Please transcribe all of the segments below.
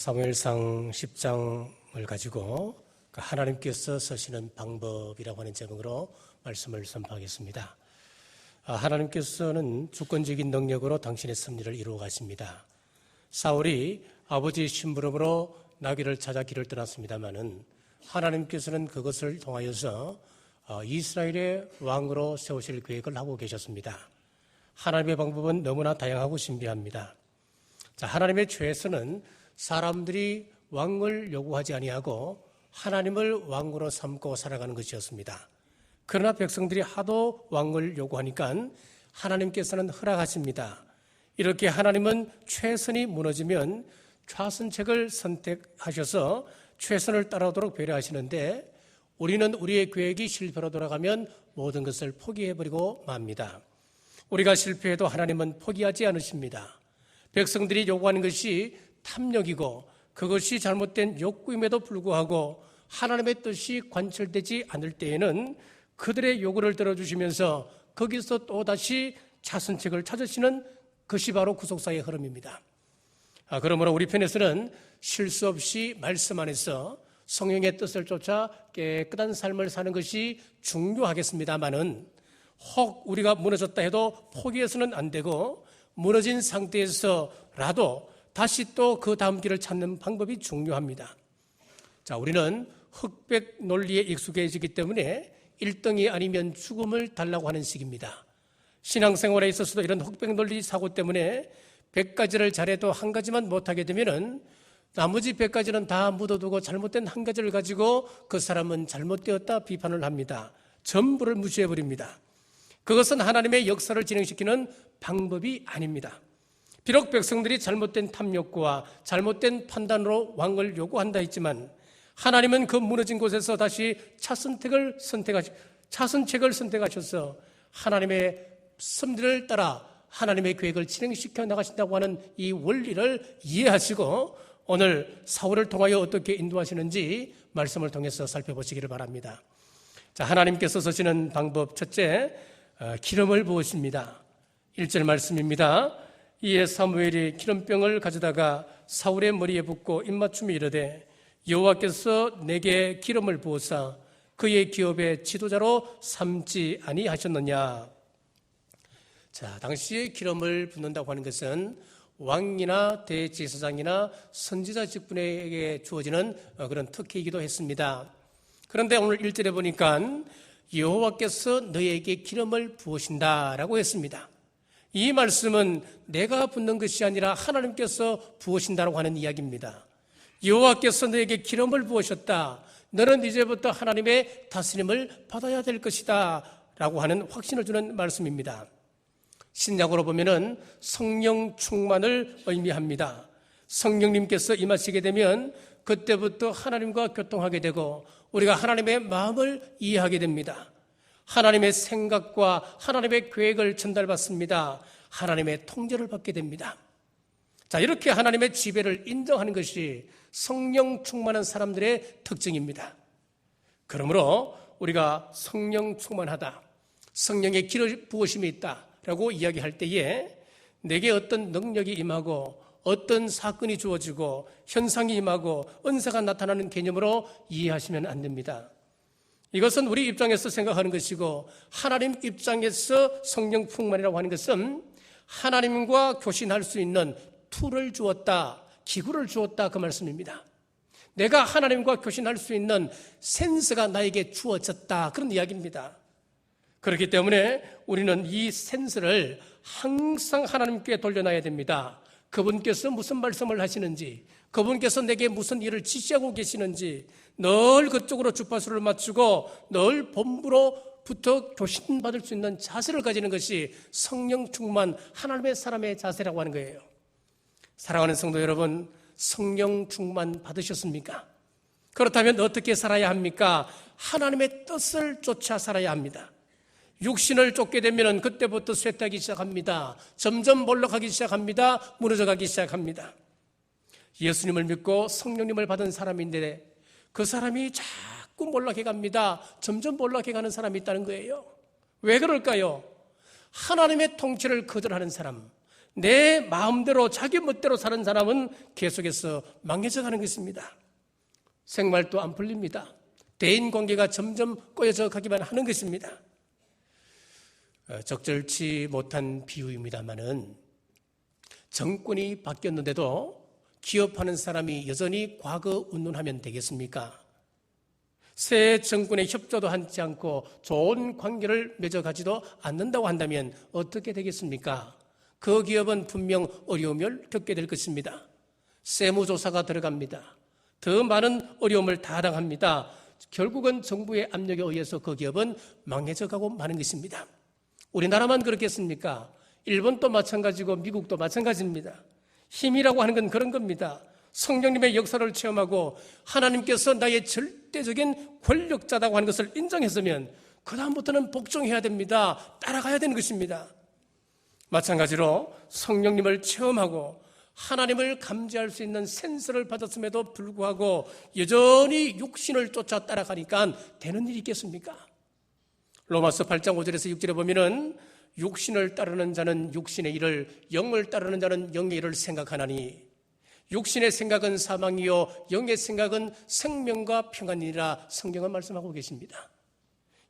사무엘상 10장을 가지고 하나님께서 쓰시는 방법이라고 하는 제목으로 말씀을 선포하겠습니다. 하나님께서는 주권적인 능력으로 당신의 섭리를 이루어 가십니다. 사울이 아버지의 심부름으로 나귀를 찾아 길을 떠났습니다마는 하나님께서는 그것을 통하여서 이스라엘의 왕으로 세우실 계획을 하고 계셨습니다. 하나님의 방법은 너무나 다양하고 신비합니다. 하나님의 최애서는 사람들이 왕을 요구하지 아니하고 하나님을 왕으로 삼고 살아가는 것이었습니다. 그러나 백성들이 하도 왕을 요구하니까 하나님께서는 허락하십니다. 이렇게 하나님은 최선이 무너지면 좌선책을 선택하셔서 최선을 따라오도록 배려하시는데 우리는 우리의 계획이 실패로 돌아가면 모든 것을 포기해버리고 맙니다. 우리가 실패해도 하나님은 포기하지 않으십니다. 백성들이 요구하는 것이 탐욕이고 그것이 잘못된 욕구임에도 불구하고 하나님의 뜻이 관철되지 않을 때에는 그들의 요구를 들어주시면서 거기서 또다시 자선책을 찾으시는 것이 바로 구속사의 흐름입니다. 그러므로 우리 편에서는 실수 없이 말씀 안에서 성령의 뜻을 쫓아 깨끗한 삶을 사는 것이 중요하겠습니다마는 혹 우리가 무너졌다 해도 포기해서는 안 되고 무너진 상태에서라도 다시 또 그 다음 길을 찾는 방법이 중요합니다. 우리는 흑백 논리에 익숙해지기 때문에 1등이 아니면 죽음을 달라고 하는 식입니다. 신앙생활에 있어서도 이런 흑백 논리 사고 때문에 100가지를 잘해도 한 가지만 못하게 되면은 나머지 100가지는 다 묻어두고 잘못된 한 가지를 가지고 그 사람은 잘못되었다 비판을 합니다. 전부를 무시해버립니다. 그것은 하나님의 역사를 진행시키는 방법이 아닙니다. 비록 백성들이 잘못된 탐욕과 잘못된 판단으로 왕을 요구한다 했지만 하나님은 그 무너진 곳에서 다시 차선책을 선택하셔서 하나님의 섭리를 따라 하나님의 계획을 진행시켜 나가신다고 하는 이 원리를 이해하시고 오늘 사울을 통하여 어떻게 인도하시는지 말씀을 통해서 살펴보시기를 바랍니다. 하나님께서 쓰시는 방법 첫째, 기름을 부으십니다. 1절 말씀입니다. 이에 사무엘이 기름병을 가져다가 사울의 머리에 붓고 입맞춤에 이르되 여호와께서 내게 기름을 부으사 그의 기업의 지도자로 삼지 아니하셨느냐. 당시에 기름을 붓는다고 하는 것은 왕이나 대제사장이나 선지자 직분에게 주어지는 그런 특혜이기도 했습니다. 그런데 오늘 1절에 보니까 여호와께서 너에게 기름을 부으신다라고 했습니다. 이 말씀은 내가 붓는 것이 아니라 하나님께서 부으신다라고 하는 이야기입니다. 여호와께서 너에게 기름을 부으셨다. 너는 이제부터 하나님의 다스림을 받아야 될 것이다 라고 하는 확신을 주는 말씀입니다. 신약으로 보면은 성령 충만을 의미합니다. 성령님께서 임하시게 되면 그때부터 하나님과 교통하게 되고 우리가 하나님의 마음을 이해하게 됩니다. 하나님의 생각과 하나님의 계획을 전달받습니다. 하나님의 통제를 받게 됩니다. 이렇게 하나님의 지배를 인정하는 것이 성령 충만한 사람들의 특징입니다. 그러므로 우리가 성령 충만하다, 성령의 기름 부으심이 있다라고 이야기할 때에 내게 어떤 능력이 임하고 어떤 사건이 주어지고 현상이 임하고 은사가 나타나는 개념으로 이해하시면 안 됩니다. 이것은 우리 입장에서 생각하는 것이고 하나님 입장에서 성령 풍만이라고 하는 것은 하나님과 교신할 수 있는 툴을 주었다, 기구를 주었다 그 말씀입니다. 내가 하나님과 교신할 수 있는 센스가 나에게 주어졌다 그런 이야기입니다. 그렇기 때문에 우리는 이 센스를 항상 하나님께 돌려놔야 됩니다. 그분께서 무슨 말씀을 하시는지, 그분께서 내게 무슨 일을 지시하고 계시는지 늘 그쪽으로 주파수를 맞추고 늘 본부로부터 교신받을 수 있는 자세를 가지는 것이 성령 충만 하나님의 사람의 자세라고 하는 거예요. 사랑하는 성도 여러분, 성령 충만 받으셨습니까? 그렇다면 어떻게 살아야 합니까? 하나님의 뜻을 쫓아 살아야 합니다. 육신을 쫓게 되면 그때부터 쇠퇴하기 시작합니다. 점점 몰락하기 시작합니다. 무너져가기 시작합니다. 예수님을 믿고 성령님을 받은 사람인데 그 사람이 자꾸 몰락해 갑니다. 점점 몰락해 가는 사람이 있다는 거예요. 왜 그럴까요? 하나님의 통치를 거절하는 사람, 내 마음대로 자기 멋대로 사는 사람은 계속해서 망해져 가는 것입니다. 생활도 안 풀립니다. 대인관계가 점점 꼬여져 가기만 하는 것입니다. 적절치 못한 비유입니다마는 정권이 바뀌었는데도 기업하는 사람이 여전히 과거 운운하면 되겠습니까? 새 정권의 협조도 하지 않고 좋은 관계를 맺어가지도 않는다고 한다면 어떻게 되겠습니까? 그 기업은 분명 어려움을 겪게 될 것입니다. 세무조사가 들어갑니다. 더 많은 어려움을 타당합니다. 결국은 정부의 압력에 의해서 그 기업은 망해져 가고 마는 것입니다. 우리나라만 그렇겠습니까? 일본도 마찬가지고 미국도 마찬가지입니다. 힘이라고 하는 건 그런 겁니다. 성령님의 역사를 체험하고 하나님께서 나의 절대적인 권력자라고 하는 것을 인정했으면 그 다음부터는 복종해야 됩니다. 따라가야 되는 것입니다. 마찬가지로 성령님을 체험하고 하나님을 감지할 수 있는 센서를 받았음에도 불구하고 여전히 육신을 쫓아 따라가니까 되는 일이 있겠습니까? 로마서 8장 5절에서 6절에 보면은 육신을 따르는 자는 육신의 일을, 영을 따르는 자는 영의 일을 생각하나니 육신의 생각은 사망이요 영의 생각은 생명과 평안이라 성경은 말씀하고 계십니다.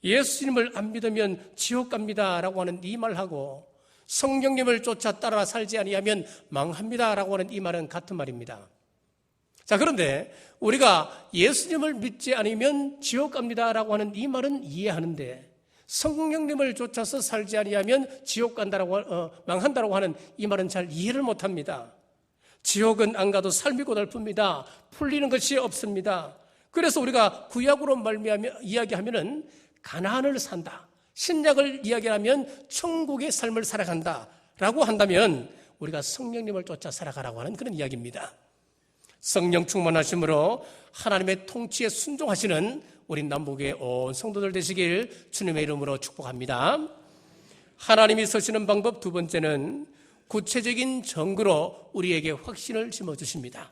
예수님을 안 믿으면 지옥 갑니다라고 하는 이 말하고 성령님을 쫓아 따라 살지 아니하면 망합니다라고 하는 이 말은 같은 말입니다. 자, 그런데 우리가 예수님을 믿지 않으면 지옥 갑니다라고 하는 이 말은 이해하는데 성령님을 쫓아서 살지 아니하면 지옥 간다라고 망한다라고 하는 이 말은 잘 이해를 못합니다. 지옥은 안 가도 삶이 고달픕니다. 풀리는 것이 없습니다. 그래서 우리가 구약으로 말미암아 이야기하면은 가나안을 산다. 신약을 이야기하면 천국의 삶을 살아간다라고 한다면 우리가 성령님을 쫓아 살아가라고 하는 그런 이야기입니다. 성령 충만하심으로 하나님의 통치에 순종하시는 우리 남북의 온 성도들 되시길 주님의 이름으로 축복합니다. 하나님이 서시는 방법 두 번째는 구체적인 증거로 우리에게 확신을 심어주십니다.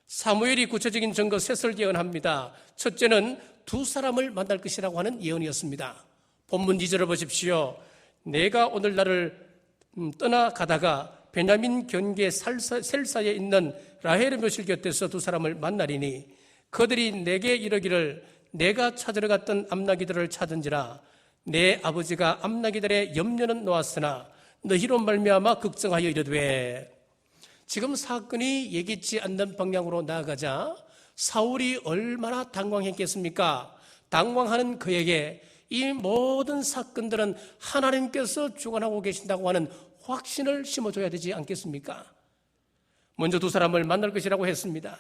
사무엘이 구체적인 증거 셋을 예언합니다. 첫째는 두 사람을 만날 것이라고 하는 예언이었습니다. 본문 2절을 보십시오. 내가 오늘 나를 떠나가다가 베냐민 견계 셀사에 있는 라헬의 묘실 곁에서 두 사람을 만나리니 그들이 내게 이르기를 내가 찾으러 갔던 암나기들을 찾은지라 내 아버지가 암나기들의 염려는 놓았으나 너희로 말미암아 걱정하여 이르되. 지금 사건이 예기치 않는 방향으로 나아가자 사울이 얼마나 당황했겠습니까? 당황하는 그에게 이 모든 사건들은 하나님께서 주관하고 계신다고 하는 확신을 심어줘야 되지 않겠습니까? 먼저 두 사람을 만날 것이라고 했습니다.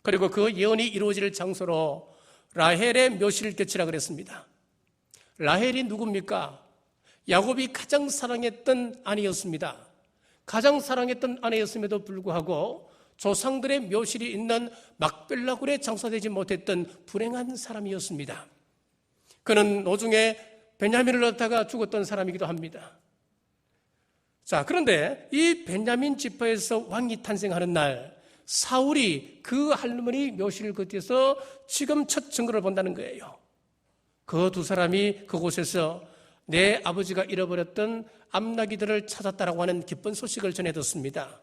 그리고 그 예언이 이루어질 장소로 라헬의 묘실을 곁이라 그랬습니다. 라헬이 누굽니까? 야곱이 가장 사랑했던 아내였습니다. 가장 사랑했던 아내였음에도 불구하고 조상들의 묘실이 있는 막벨라굴에 장사되지 못했던 불행한 사람이었습니다. 그는 노중에 베냐민을 얻다가 죽었던 사람이기도 합니다. 자, 그런데 이 베냐민 지파에서 왕이 탄생하는 날 사울이 그 할머니 묘실 곁에서 지금 첫 증거를 본다는 거예요. 그 두 사람이 그곳에서 내 아버지가 잃어버렸던 암나기들을 찾았다라고 하는 기쁜 소식을 전해 듣습니다.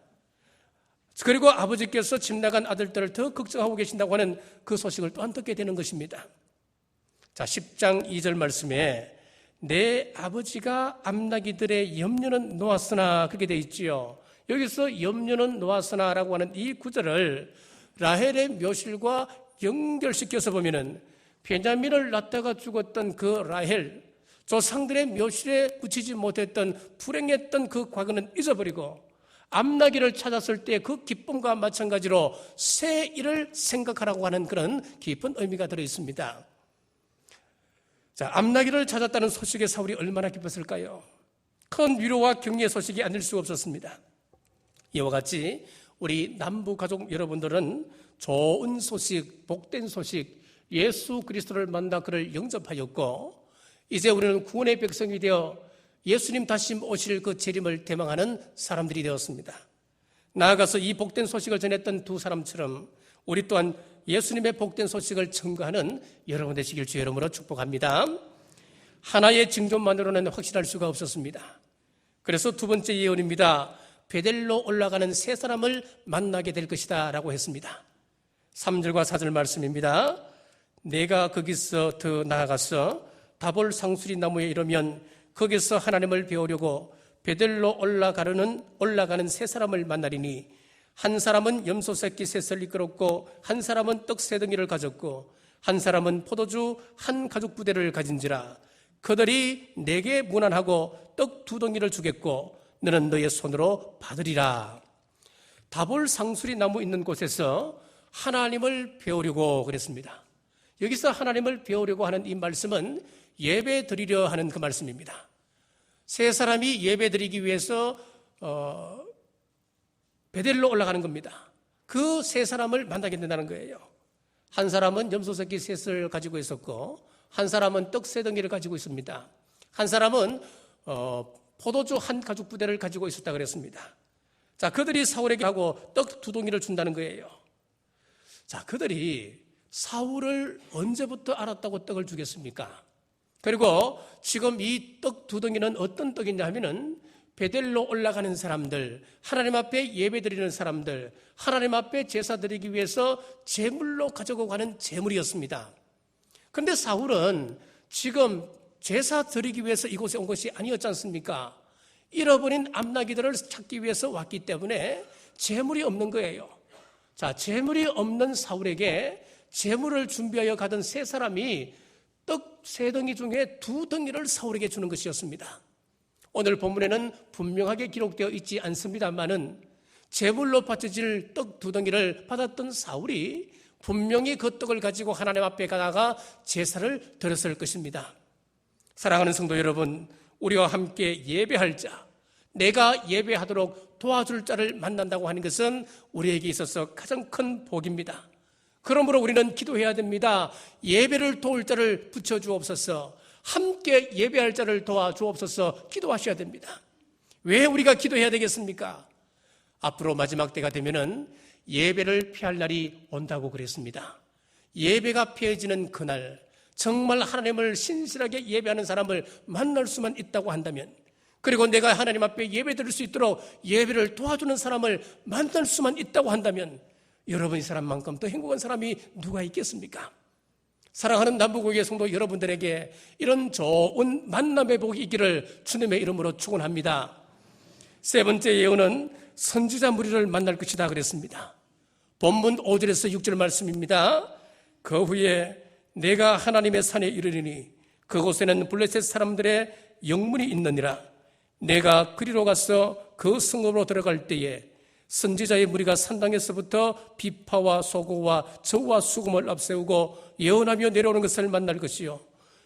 그리고 아버지께서 집 나간 아들들을 더 걱정하고 계신다고 하는 그 소식을 또한 듣게 되는 것입니다. 자, 10장 2절 말씀에 내 아버지가 암나기들의 염려는 놓았으나 그렇게 되어 있지요. 여기서 염려는 놓았으나라고 하는 이 구절을 라헬의 묘실과 연결시켜서 보면은 베냐민을 낳다가 죽었던 그 라헬, 조상들의 묘실에 묻히지 못했던 불행했던 그 과거는 잊어버리고 암나기를 찾았을 때 그 기쁨과 마찬가지로 새 일을 생각하라고 하는 그런 깊은 의미가 들어있습니다. 자, 암나기를 찾았다는 소식에 사울이 얼마나 기뻤을까요? 큰 위로와 격려의 소식이 아닐 수가 없었습니다. 이와 같이 우리 남부 가족 여러분들은 좋은 소식, 복된 소식, 예수 그리스도를 만나 그를 영접하였고 이제 우리는 구원의 백성이 되어 예수님 다시 오실 그 재림을 대망하는 사람들이 되었습니다. 나아가서 이 복된 소식을 전했던 두 사람처럼 우리 또한 예수님의 복된 소식을 증거하는 여러분 되시길 주의 이름으로 축복합니다. 하나의 징조만으로는 확신할 수가 없었습니다. 그래서 두 번째 예언입니다. 베델로 올라가는 세 사람을 만나게 될 것이다 라고 했습니다. 3절과 4절 말씀입니다. 내가 거기서 더 나아가서 다볼 상수리 나무에 이르면 거기서 하나님을 배우려고 베델로 올라가는 세 사람을 만나리니 한 사람은 염소 새끼 셋을 이끌었고 한 사람은 떡 세 덩이를 가졌고 한 사람은 포도주 한 가죽 부대를 가진지라. 그들이 내게 문안하고 떡 두 덩이를 주겠고 너는 너의 손으로 받으리라. 다볼 상수리 나무 있는 곳에서 하나님을 배우려고 그랬습니다. 여기서 하나님을 배우려고 하는 이 말씀은 예배 드리려 하는 그 말씀입니다. 세 사람이 예배 드리기 위해서 베델로 올라가는 겁니다. 그 세 사람을 만나게 된다는 거예요. 한 사람은 염소 새끼 셋을 가지고 있었고 한 사람은 떡 세 덩이를 가지고 있습니다. 한 사람은 포도주 한 가죽 부대를 가지고 있었다 그랬습니다. 자, 그들이 사울에게 하고 떡 두 덩이를 준다는 거예요. 자, 그들이 사울을 언제부터 알았다고 떡을 주겠습니까? 그리고 지금 이 떡 두 덩이는 어떤 떡이냐 하면은 베델로 올라가는 사람들, 하나님 앞에 예배드리는 사람들, 하나님 앞에 제사 드리기 위해서 제물로 가지고 가는 제물이었습니다. 그런데 사울은 지금 제사 드리기 위해서 이곳에 온 것이 아니었지 않습니까? 잃어버린 암나기들을 찾기 위해서 왔기 때문에 제물이 없는 거예요. 자, 제물이 없는 사울에게 제물을 준비하여 가던 세 사람이 떡 세 덩이 중에 두 덩이를 사울에게 주는 것이었습니다. 오늘 본문에는 분명하게 기록되어 있지 않습니다만은 제물로 바쳐질 떡 두 덩이를 받았던 사울이 분명히 그 떡을 가지고 하나님 앞에 가다가 제사를 드렸을 것입니다. 사랑하는 성도 여러분, 우리와 함께 예배할 자, 내가 예배하도록 도와줄 자를 만난다고 하는 것은 우리에게 있어서 가장 큰 복입니다. 그러므로 우리는 기도해야 됩니다. 예배를 도울 자를 붙여주옵소서, 함께 예배할 자를 도와주옵소서 기도하셔야 됩니다. 왜 우리가 기도해야 되겠습니까? 앞으로 마지막 때가 되면은 예배를 피할 날이 온다고 그랬습니다. 예배가 피해지는 그날, 정말 하나님을 신실하게 예배하는 사람을 만날 수만 있다고 한다면, 그리고 내가 하나님 앞에 예배 드릴 수 있도록 예배를 도와주는 사람을 만날 수만 있다고 한다면 여러분, 이 사람만큼 더 행복한 사람이 누가 있겠습니까? 사랑하는 남부교회 성도 여러분들에게 이런 좋은 만남의 복이 있기를 주님의 이름으로 축원합니다. 세 번째 예언은 선지자 무리를 만날 것이다 그랬습니다. 본문 5절에서 6절 말씀입니다. 그 후에 내가 하나님의 산에 이르리니 그곳에는 블레셋 사람들의 영문이 있느니라. 내가 그리로 가서 그 성읍으로 들어갈 때에 선지자의 무리가 산당에서부터 비파와 소고와 저와 수금을 앞세우고 예언하며 내려오는 것을 만날 것이요,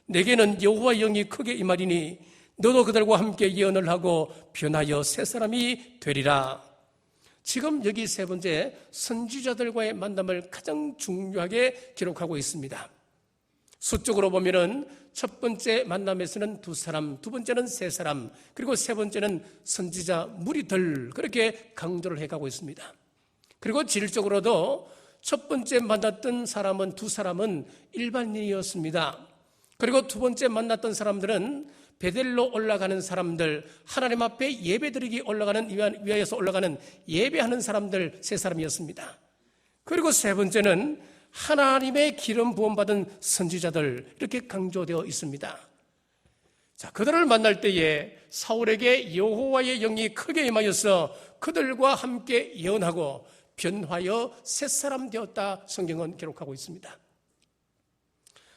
내게는 여호와 영이 크게 임하리니 너도 그들과 함께 예언을 하고 변하여 새 사람이 되리라. 지금 여기 세 번째 선지자들과의 만남을 가장 중요하게 기록하고 있습니다. 수적으로 보면은 첫 번째 만남에서는 두 사람, 두 번째는 세 사람, 그리고 세 번째는 선지자 무리들, 그렇게 강조를 해가고 있습니다. 그리고 질적으로도 첫 번째 만났던 사람은 두 사람은 일반인이었습니다. 그리고 두 번째 만났던 사람들은 베델로 올라가는 사람들, 하나님 앞에 예배드리기 위하여서 올라가는 예배하는 사람들 세 사람이었습니다. 그리고 세 번째는 하나님의 기름 부음 받은 선지자들, 이렇게 강조되어 있습니다. 자, 그들을 만날 때에 사울에게 여호와의 영이 크게 임하여서 그들과 함께 예언하고 변화하여 새 사람 되었다, 성경은 기록하고 있습니다.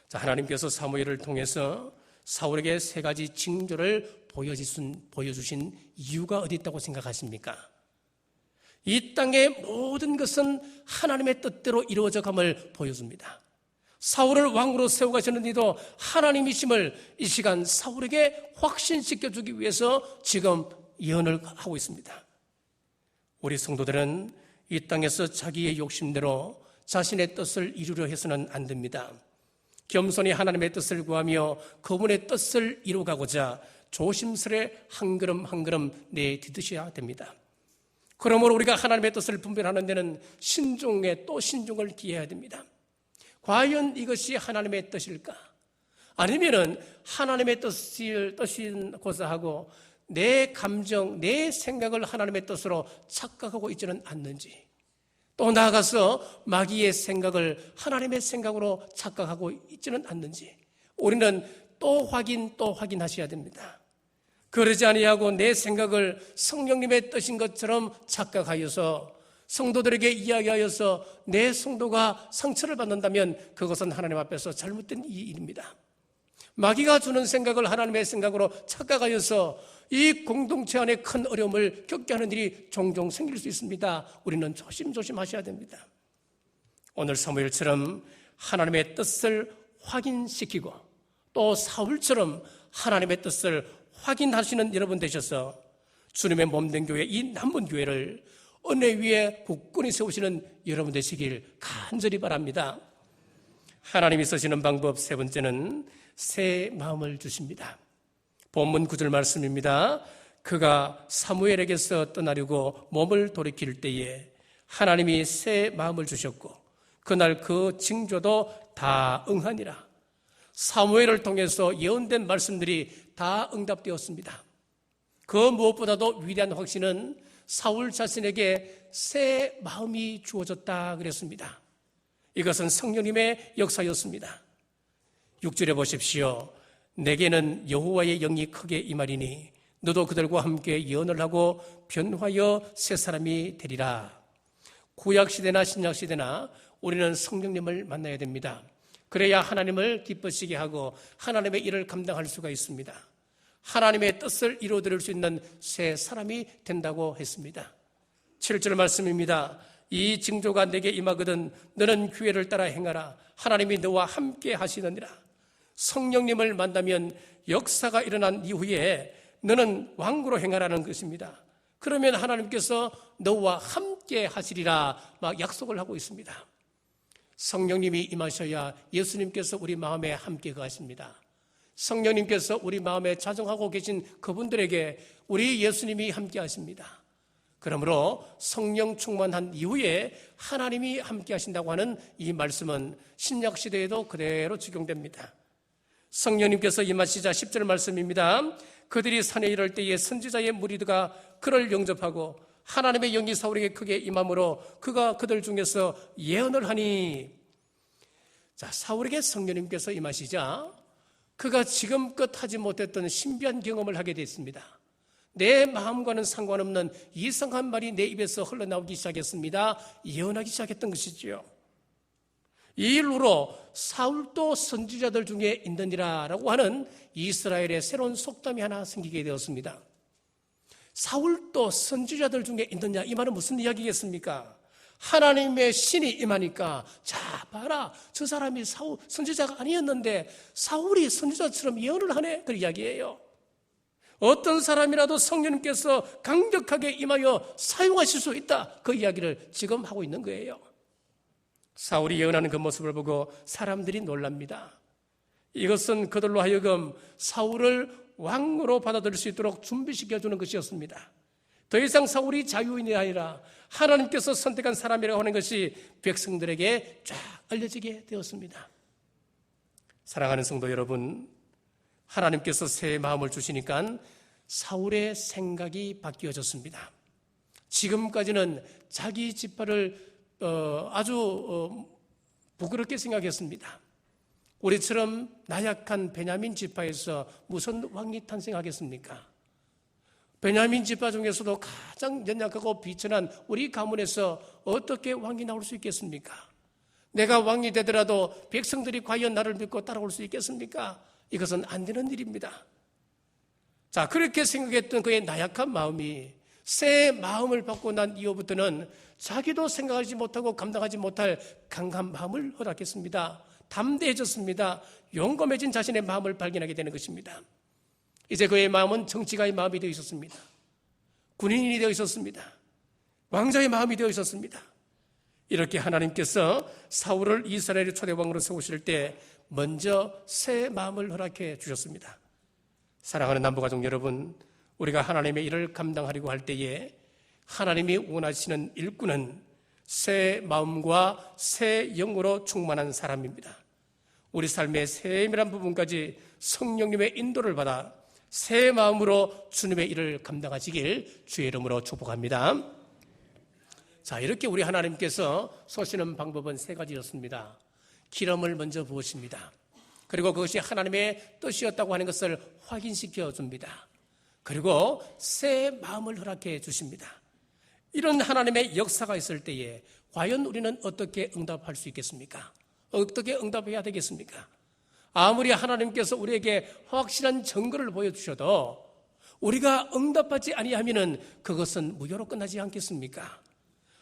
자, 하나님께서 사무엘을 통해서 사울에게 세 가지 징조를 보여주신 이유가 어디 있다고 생각하십니까? 이 땅의 모든 것은 하나님의 뜻대로 이루어져감을 보여줍니다. 사울을 왕으로 세워가셨는데도 하나님이심을 이 시간 사울에게 확신시켜주기 위해서 지금 예언을 하고 있습니다. 우리 성도들은 이 땅에서 자기의 욕심대로 자신의 뜻을 이루려 해서는 안 됩니다. 겸손히 하나님의 뜻을 구하며 그분의 뜻을 이루가고자 조심스레 한 걸음 한 걸음 내디디셔야 됩니다. 그러므로 우리가 하나님의 뜻을 분별하는 데는 신중에 또 신중을 기해야 됩니다. 과연 이것이 하나님의 뜻일까? 아니면은 하나님의 뜻인 고사하고 내 감정, 내 생각을 하나님의 뜻으로 착각하고 있지는 않는지, 또 나아가서 마귀의 생각을 하나님의 생각으로 착각하고 있지는 않는지 우리는 또 확인하셔야 됩니다. 그러지 아니하고 내 생각을 성령님의 뜻인 것처럼 착각하여서 성도들에게 이야기하여서 내 성도가 상처를 받는다면 그것은 하나님 앞에서 잘못된 일입니다. 마귀가 주는 생각을 하나님의 생각으로 착각하여서 이 공동체 안에 큰 어려움을 겪게 하는 일이 종종 생길 수 있습니다. 우리는 조심하셔야 됩니다. 오늘 사무엘처럼 하나님의 뜻을 확인시키고 또 사울처럼 하나님의 뜻을 확인하시는 여러분 되셔서 주님의 몸된 교회, 이 남은 교회를 은혜 위에 굳건히 세우시는 여러분 되시길 간절히 바랍니다. 하나님이 쓰시는 방법 세 번째는 새 마음을 주십니다. 본문 9절 말씀입니다. 그가 사무엘에게서 떠나려고 몸을 돌이킬 때에 하나님이 새 마음을 주셨고 그날 그 징조도 다 응하니라. 사무엘을 통해서 예언된 말씀들이 다 응답되었습니다. 그 무엇보다도 위대한 확신은 사울 자신에게 새 마음이 주어졌다 그랬습니다. 이것은 성령님의 역사였습니다. 6절에 보십시오. 내게는 여호와의 영이 크게 임하리니 너도 그들과 함께 예언을 하고 변화하여 새 사람이 되리라. 구약시대나 신약시대나 우리는 성령님을 만나야 됩니다. 그래야 하나님을 기쁘시게 하고 하나님의 일을 감당할 수가 있습니다. 하나님의 뜻을 이루어드릴 수 있는 새 사람이 된다고 했습니다. 7절 말씀입니다. 이 징조가 내게 임하거든 너는 규례를 따라 행하라. 하나님이 너와 함께 하시느니라. 성령님을 만나면 역사가 일어난 이후에 너는 왕으로 행하라는 것입니다. 그러면 하나님께서 너와 함께 하시리라 막 약속을 하고 있습니다. 성령님이 임하셔야 예수님께서 우리 마음에 함께 거하십니다. 성령님께서 우리 마음에 자정하고 계신 그분들에게 우리 예수님이 함께 하십니다. 그러므로 성령 충만한 이후에 하나님이 함께 하신다고 하는 이 말씀은 신약시대에도 그대로 적용됩니다. 성령님께서 임하시자 10절 말씀입니다. 그들이 산에 이를 때에 선지자의 무리드가 그를 영접하고 하나님의 영이 사울에게 크게 임함으로 그가 그들 중에서 예언을 하니, 자, 사울에게 성령님께서 임하시자 그가 지금껏 하지 못했던 신비한 경험을 하게 됐습니다. 내 마음과는 상관없는 이상한 말이 내 입에서 흘러나오기 시작했습니다. 예언하기 시작했던 것이지요. 이 일로 사울도 선지자들 중에 있느니라라고 하는 이스라엘의 새로운 속담이 하나 생기게 되었습니다. 사울도 선지자들 중에 있느냐, 이 말은 무슨 이야기겠습니까? 하나님의 신이 임하니까 자 봐라, 저 사람이 사울 선지자가 아니었는데 사울이 선지자처럼 예언을 하네, 그 이야기예요. 어떤 사람이라도 성령님께서 강력하게 임하여 사용하실 수 있다, 그 이야기를 지금 하고 있는 거예요. 사울이 예언하는 그 모습을 보고 사람들이 놀랍니다. 이것은 그들로 하여금 사울을 왕으로 받아들일 수 있도록 준비시켜주는 것이었습니다. 더 이상 사울이 자유인이 아니라 하나님께서 선택한 사람이라고 하는 것이 백성들에게 쫙 알려지게 되었습니다. 사랑하는 성도 여러분, 하나님께서 새 마음을 주시니까 사울의 생각이 바뀌어졌습니다. 지금까지는 자기 지파를 아주 부끄럽게 생각했습니다. 우리처럼 나약한 베냐민 지파에서 무슨 왕이 탄생하겠습니까? 베냐민 지파 중에서도 가장 연약하고 비천한 우리 가문에서 어떻게 왕이 나올 수 있겠습니까? 내가 왕이 되더라도 백성들이 과연 나를 믿고 따라올 수 있겠습니까? 이것은 안 되는 일입니다. 자, 그렇게 생각했던 그의 나약한 마음이 새 마음을 받고 난 이후부터는 자기도 생각하지 못하고 감당하지 못할 강한 마음을 허락했습니다. 담대해졌습니다. 용감해진 자신의 마음을 발견하게 되는 것입니다. 이제 그의 마음은 정치가의 마음이 되어 있었습니다. 군인이 되어 있었습니다. 왕자의 마음이 되어 있었습니다. 이렇게 하나님께서 사울을 이스라엘의 초대왕으로 세우실 때 먼저 새 마음을 허락해 주셨습니다. 사랑하는 남부가족 여러분, 우리가 하나님의 일을 감당하려고 할 때에 하나님이 원하시는 일꾼은 새 마음과 새 영으로 충만한 사람입니다. 우리 삶의 세밀한 부분까지 성령님의 인도를 받아 새 마음으로 주님의 일을 감당하시길 주의 이름으로 축복합니다. 자, 이렇게 우리 하나님께서 쏘시는 방법은 세 가지였습니다. 기름을 먼저 부으십니다. 그리고 그것이 하나님의 뜻이었다고 하는 것을 확인시켜 줍니다. 그리고 새 마음을 허락해 주십니다. 이런 하나님의 역사가 있을 때에 과연 우리는 어떻게 응답할 수 있겠습니까? 어떻게 응답해야 되겠습니까? 아무리 하나님께서 우리에게 확실한 증거를 보여주셔도 우리가 응답하지 아니하면 그것은 무효로 끝나지 않겠습니까?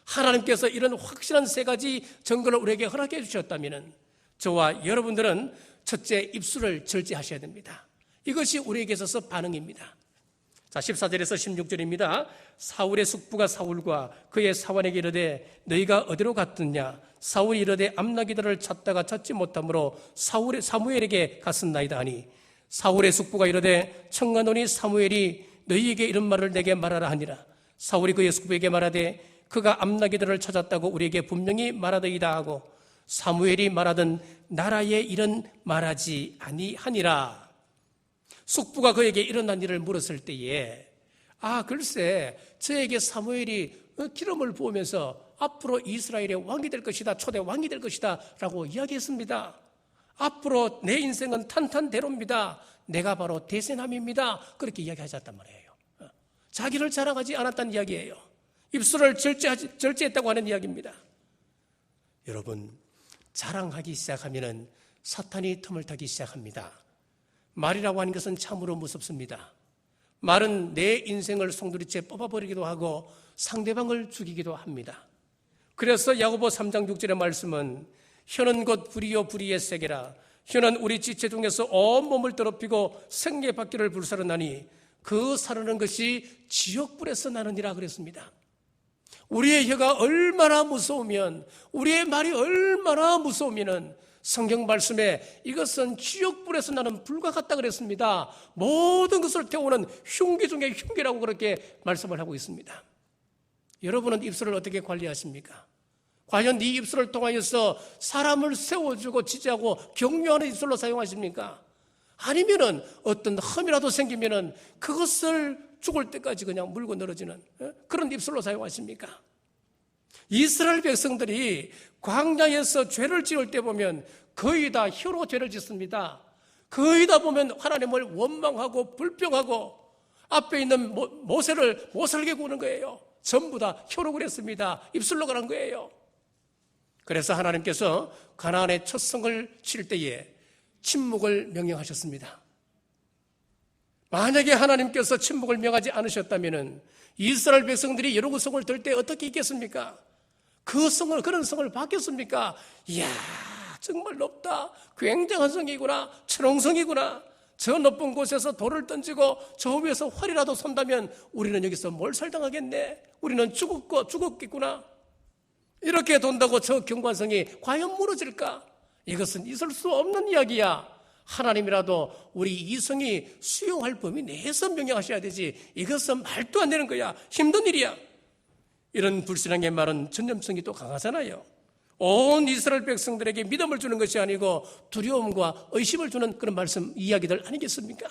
하나님께서 이런 확실한 세 가지 증거를 우리에게 허락해 주셨다면 저와 여러분들은 첫째, 입술을 절제하셔야 됩니다. 이것이 우리에게 있어서 반응입니다. 자, 14절에서 16절입니다. 사울의 숙부가 사울과 그의 사환에게 이르되 너희가 어디로 갔느냐? 사울이 이르되 암나기들을 찾다가 찾지 못하므로 사무엘에게 갔었나이다 하니 사울의 숙부가 이르되 청하노니 사무엘이 너희에게 이런 말을 내게 말하라 하니라. 사울이 그의 숙부에게 말하되 그가 암나기들을 찾았다고 우리에게 분명히 말하더이다 하고 사무엘이 말하던 나라에 이런 말하지 아니하니라. 숙부가 그에게 일어난 일을 물었을 때에 글쎄 저에게 사무엘이 기름을 부으면서 앞으로 이스라엘의 왕이 될 것이다, 초대 왕이 될 것이다 라고 이야기했습니다. 앞으로 내 인생은 탄탄대로입니다. 내가 바로 대세남입니다. 그렇게 이야기하셨단 말이에요. 자기를 자랑하지 않았다는 이야기예요. 입술을 절제했다고 하는 이야기입니다. 여러분, 자랑하기 시작하면 사탄이 틈을 타기 시작합니다. 말이라고 하는 것은 참으로 무섭습니다. 말은 내 인생을 송두리째 뽑아버리기도 하고 상대방을 죽이기도 합니다. 그래서 야고보 3장 6절의 말씀은 혀는 곧 불이요 불의의 세계라. 혀는 우리 지체 중에서 온몸을 더럽히고 생계받기를 불사르나니 그 사르는 것이 지옥불에서 나느니라 그랬습니다. 우리의 혀가 얼마나 무서우면, 우리의 말이 얼마나 무서우면 성경 말씀에 이것은 지옥불에서 나는 불과 같다 그랬습니다. 모든 것을 태우는 흉기 중에 흉기라고 그렇게 말씀을 하고 있습니다. 여러분은 입술을 어떻게 관리하십니까? 과연 이 입술을 통하여서 사람을 세워주고 지지하고 격려하는 입술로 사용하십니까? 아니면은 어떤 흠이라도 생기면은 그것을 죽을 때까지 그냥 물고 늘어지는 그런 입술로 사용하십니까? 이스라엘 백성들이 광야에서 죄를 지을 때 보면 거의 다 혀로 죄를 짓습니다. 거의 다 보면 하나님을 원망하고 불평하고 앞에 있는 모세를 못살게 구는 거예요. 전부 다 혀로 그랬습니다. 입술로 그런 거예요. 그래서 하나님께서 가나안의 첫 성을 칠 때에 침묵을 명령하셨습니다. 만약에 하나님께서 침묵을 명하지 않으셨다면 이스라엘 백성들이 여리고 성을 들 때 어떻게 있겠습니까? 그런 성을 받겠습니까? 이야, 정말 높다. 굉장한 성이구나. 천홍성이구나. 저 높은 곳에서 돌을 던지고 저 위에서 활이라도 쏜다면 우리는 여기서 몰살당하겠네. 우리는 죽었겠구나. 이렇게 돈다고 저 경관성이 과연 무너질까? 이것은 있을 수 없는 이야기야. 하나님이라도 우리 이성이 수용할 범위 내에서 명령하셔야 되지. 이것은 말도 안 되는 거야. 힘든 일이야. 이런 불신앙의 말은 전념성이 또 강하잖아요. 온 이스라엘 백성들에게 믿음을 주는 것이 아니고 두려움과 의심을 주는 그런 말씀, 이야기들 아니겠습니까?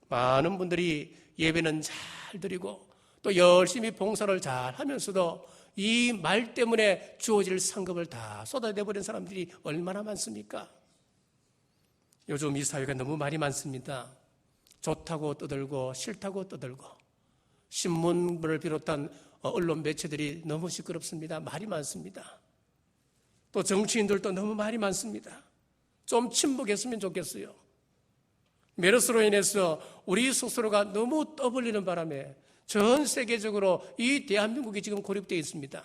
많은 분들이 예배는 잘 드리고 또 열심히 봉사를 잘 하면서도 이 말 때문에 주어질 상급을 다 쏟아내버린 사람들이 얼마나 많습니까? 요즘 이 사회가 너무 말이 많습니다. 좋다고 떠들고 싫다고 떠들고 신문을 비롯한 언론 매체들이 너무 시끄럽습니다. 말이 많습니다. 또 정치인들도 너무 말이 많습니다. 좀 침묵했으면 좋겠어요. 메르스로 인해서 우리 스스로가 너무 떠벌리는 바람에 전 세계적으로 이 대한민국이 지금 고립되어 있습니다.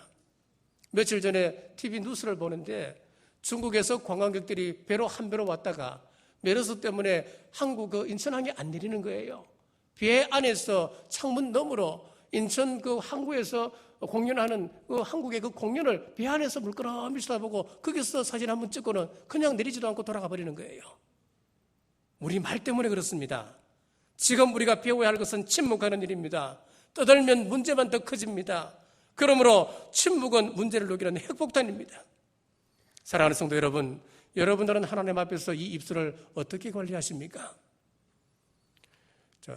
며칠 전에 TV 뉴스를 보는데 중국에서 관광객들이 배로 한 배로 왔다가 메르스 때문에 한국 인천항에 안 내리는 거예요. 배 안에서 창문 너머로 인천 항구에서 공연하는 한국의 공연을 배 안에서 물끄러미 쳐다보고 거기서 사진 한번 찍고는 그냥 내리지도 않고 돌아가 버리는 거예요. 우리 말 때문에 그렇습니다. 지금 우리가 배워야 할 것은 침묵하는 일입니다. 떠들면 문제만 더 커집니다. 그러므로 침묵은 문제를 녹이는 핵폭탄입니다. 사랑하는 성도 여러분, 여러분들은 하나님 앞에서 이 입술을 어떻게 관리하십니까?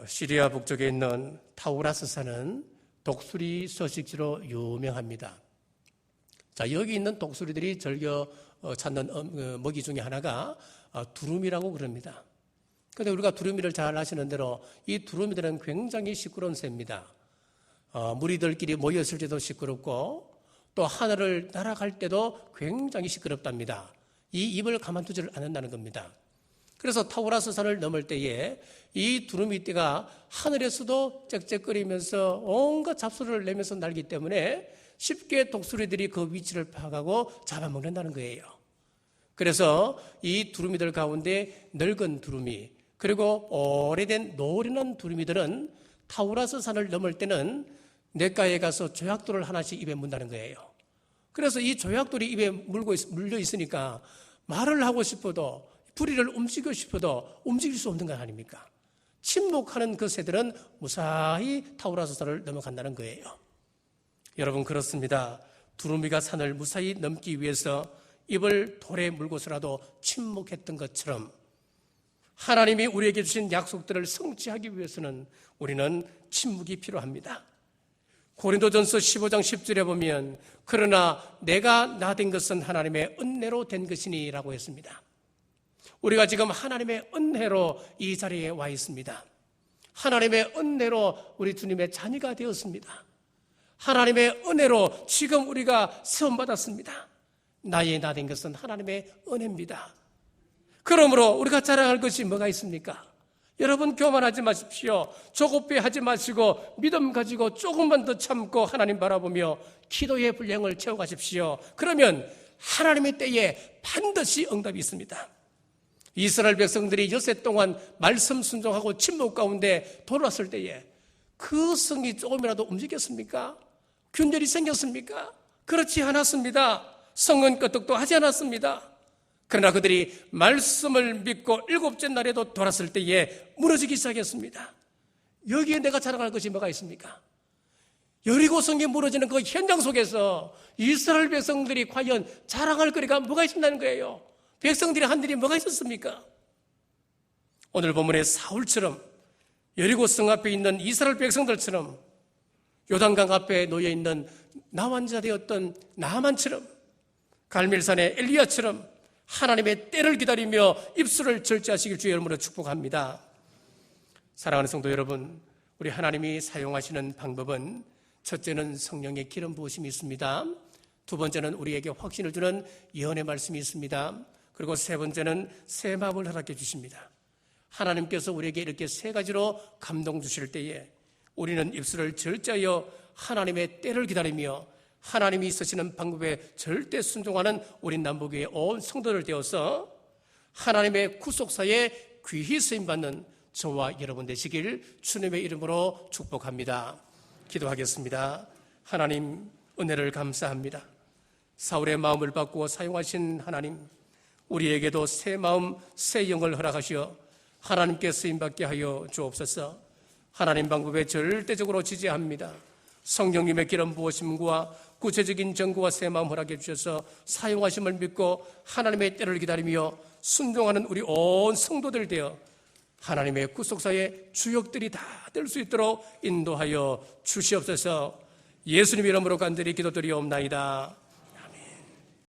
시리아 북쪽에 있는 타우라스산은 독수리 서식지로 유명합니다. 자, 여기 있는 독수리들이 즐겨 찾는 먹이 중에 하나가 두루미라고 그럽니다. 그런데 우리가 두루미를 잘 아시는 대로 이 두루미들은 굉장히 시끄러운 새입니다. 무리들끼리 모였을 때도 시끄럽고 또 하늘을 날아갈 때도 굉장히 시끄럽답니다. 이 입을 가만두지를 않는다는 겁니다. 그래서 타우라스 산을 넘을 때에 이 두루미떼가 하늘에서도 짹짹거리면서 온갖 잡소리를 내면서 날기 때문에 쉽게 독수리들이 그 위치를 파악하고 잡아먹는다는 거예요. 그래서 이 두루미들 가운데 늙은 두루미 그리고 오래된 노련한 두루미들은 타우라스 산을 넘을 때는 냇가에 가서 조약돌을 하나씩 입에 문다는 거예요. 그래서 이 조약돌이 입에 물려 있으니까 말을 하고 싶어도 부리를 움직이고 싶어도 움직일 수 없는 것 아닙니까? 침묵하는 그 새들은 무사히 타우라스 산을 넘어간다는 거예요. 여러분 그렇습니다. 두루미가 산을 무사히 넘기 위해서 입을 돌에 물고서라도 침묵했던 것처럼 하나님이 우리에게 주신 약속들을 성취하기 위해서는 우리는 침묵이 필요합니다. 고린도전서 15장 10절에 보면 그러나 내가 나 된 것은 하나님의 은혜로 된 것이니 라고 했습니다. 우리가 지금 하나님의 은혜로 이 자리에 와 있습니다. 하나님의 은혜로 우리 주님의 자녀가 되었습니다. 하나님의 은혜로 지금 우리가 세움받았습니다. 나의 나 된 것은 하나님의 은혜입니다. 그러므로 우리가 자랑할 것이 뭐가 있습니까? 여러분 교만하지 마십시오. 조급해하지 마시고 믿음 가지고 조금만 더 참고 하나님 바라보며 기도의 분량을 채워가십시오. 그러면 하나님의 때에 반드시 응답이 있습니다. 이스라엘 백성들이 엿새 동안 말씀 순종하고 침묵 가운데 돌아왔을 때에 그 성이 조금이라도 움직였습니까? 균열이 생겼습니까? 그렇지 않았습니다. 성은 끄떡도 하지 않았습니다. 그러나 그들이 말씀을 믿고 일곱째 날에도 돌았을 때에 무너지기 시작했습니다. 여기에 내가 자랑할 것이 뭐가 있습니까? 여리고 성이 무너지는 그 현장 속에서 이스라엘 백성들이 과연 자랑할 거리가 뭐가 있었다는 거예요. 백성들이 한 일이 뭐가 있었습니까? 오늘 본문의 사울처럼 여리고 성 앞에 있는 이스라엘 백성들처럼 요단강 앞에 놓여 있는 나환자 되었던 나만처럼 갈멜산의 엘리야처럼 하나님의 때를 기다리며 입술을 절제하시길 주의 이름으로 축복합니다. 사랑하는 성도 여러분, 우리 하나님이 사용하시는 방법은 첫째는 성령의 기름 부으심이 있습니다. 두 번째는 우리에게 확신을 주는 예언의 말씀이 있습니다. 그리고 세 번째는 새 마음을 허락해 주십니다. 하나님께서 우리에게 이렇게 세 가지로 감동 주실 때에 우리는 입술을 절제하여 하나님의 때를 기다리며 하나님이 쓰시는 방법에 절대 순종하는 우리 남북의 온 성도들 되어서 하나님의 구속사에 귀히 쓰임받는 저와 여러분 되시길 주님의 이름으로 축복합니다. 기도하겠습니다. 하나님 은혜를 감사합니다. 사울의 마음을 바꾸어 사용하신 하나님, 우리에게도 새 마음 새 영을 허락하시어 하나님께 쓰임받게 하여 주옵소서. 하나님 방법에 절대적으로 지지합니다. 성령님의 기름 부으심과 구체적인 정보와 새 마음 허락해 주셔서 사용하심을 믿고 하나님의 때를 기다리며 순종하는 우리 온 성도들 되어 하나님의 구속사의 주역들이 다 될 수 있도록 인도하여 주시옵소서. 예수님 이름으로 간절히 기도드리옵나이다.